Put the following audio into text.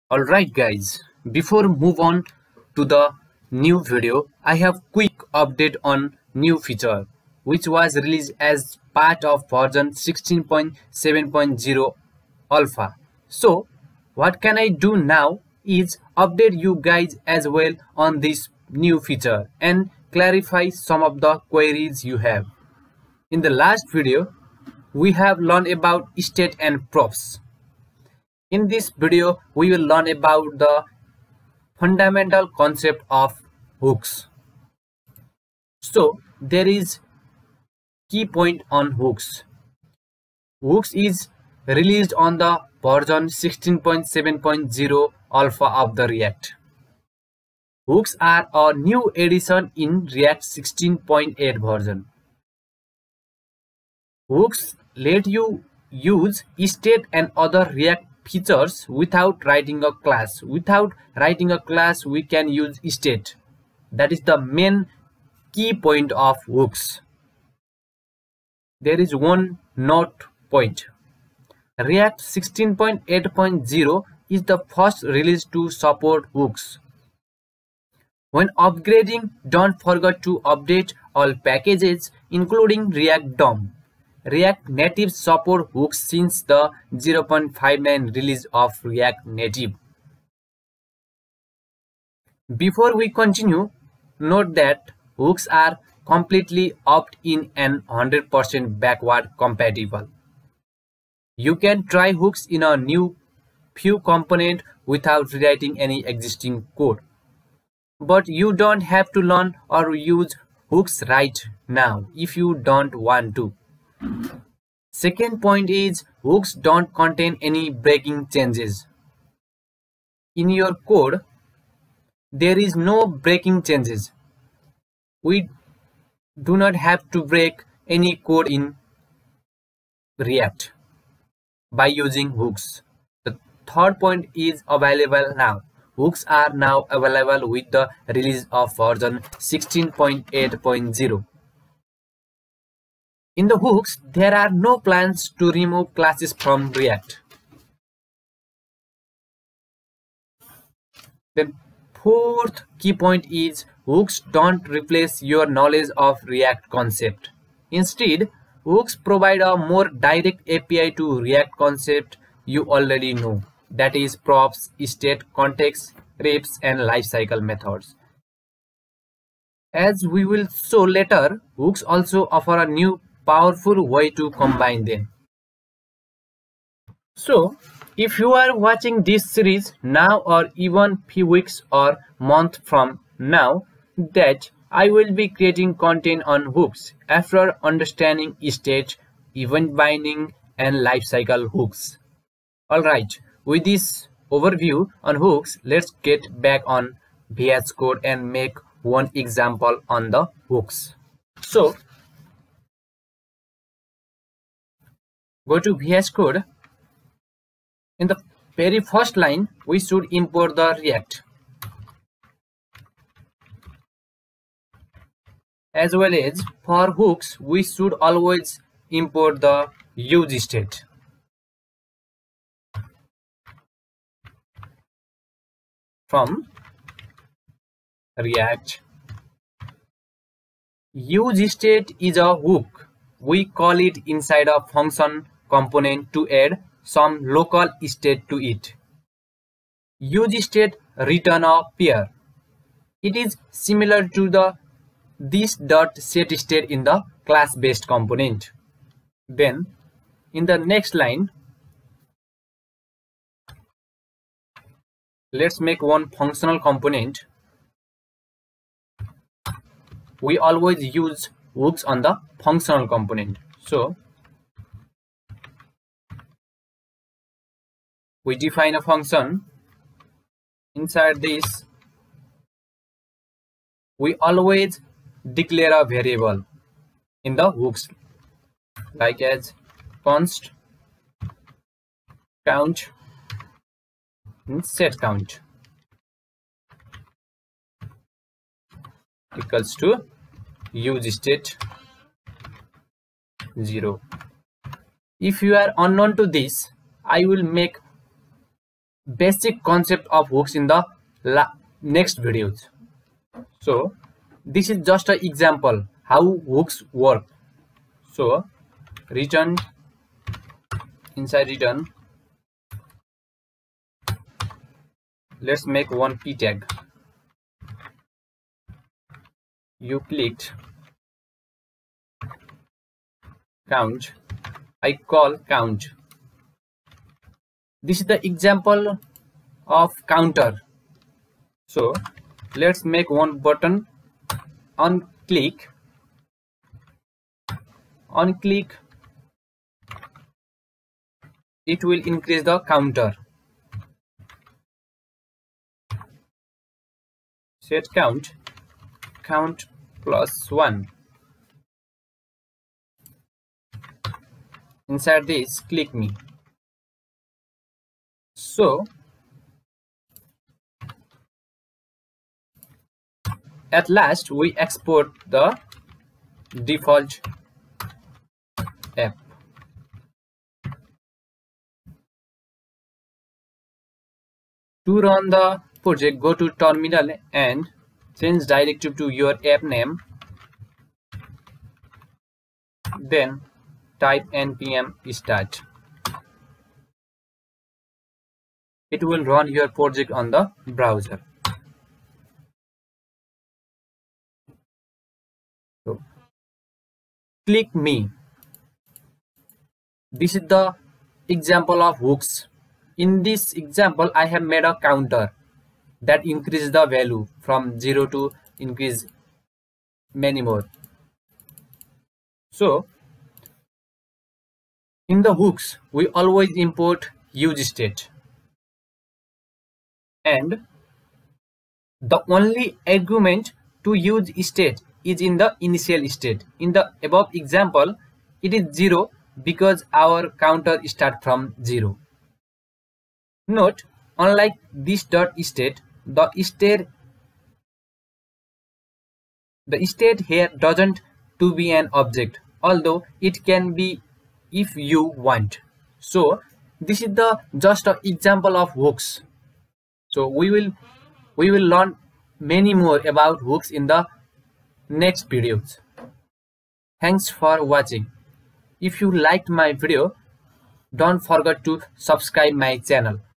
Alright guys, before move on to the new video, I have quick update on new feature which was released as part of version 16.7.0 alpha. So what can I do now is update you guys as well on this new feature and clarify some of the queries you have. In the last video, we have learned about state and props. In this video, we will learn about the fundamental concept of hooks. So there is key point on hooks. Hooks is released on the version 16.7.0 alpha of the React. Hooks are a new addition in React 16.8 version. Hooks let you use state and other React features without writing a class. Without writing a class, we can use state. That is the main key point of hooks. There is one note point. React 16.8.0 is the first release to support hooks. When upgrading, don't forget to update all packages including React DOM. React Native support hooks since the 0.59 release of React Native. Before we continue, note that hooks are completely opt-in and 100% backward compatible. You can try hooks in a new few component without rewriting any existing code. But you don't have to learn or use hooks right now if you don't want to. Second point is hooks don't contain any breaking changes. In your code, there is no breaking changes. We do not have to break any code in React by using hooks. The third point is available now. Hooks are now available with the release of version 16.8.0. In the hooks, there are no plans to remove classes from React. The fourth key point is hooks don't replace your knowledge of React concept. Instead, hooks provide a more direct API to React concept you already know. That is props, state, context, refs, and lifecycle methods. As we will show later, hooks also offer a new powerful way to combine them. So, if you are watching this series now or even few weeks or month from now, that I will be creating content on hooks after understanding state, event binding, and lifecycle hooks. Alright, with this overview on hooks, let's get back on VS Code and make one example on the hooks. So, go to VS Code. In the very first line, we should import the React. As well as for hooks, we should always import the use state. From React. Use state is a hook. We call it inside a function component to add some local state to it. Use state return a pair. It is similar to the this.setState in the class-based component. Then, in the next line, let's make one functional component. We always use hooks on the functional component. So, we define a function. Inside this, we always declare a variable in the hooks, like as const count and set count equals to use state 0. If you are unknown to this, I will make basic concept of hooks in the next videos. So this is just an example how hooks work. So return, inside return, let's make one p tag. You clicked count, I call count. This is the example of counter. So let's make one button. On click, it will increase the counter. Set count plus 1. Inside this, click me. So at last we export the default app. To run the project, go to terminal and change directive to your app name, then type npm start. It will run your project on the browser. So click me. This is the example of hooks. In this example, I have made a counter that increases the value from 0 to increase many more. So in the hooks, we always import use state, and the only argument to use state is in the initial state. In the above example, it is 0 because our counter starts from 0. Note, unlike this dot state, the state here doesn't to be an object, although it can be if you want. So this is the just an example of hooks. So we will learn many more about hooks in the next videos. Thanks for watching. If you liked my video, don't forget to subscribe my channel.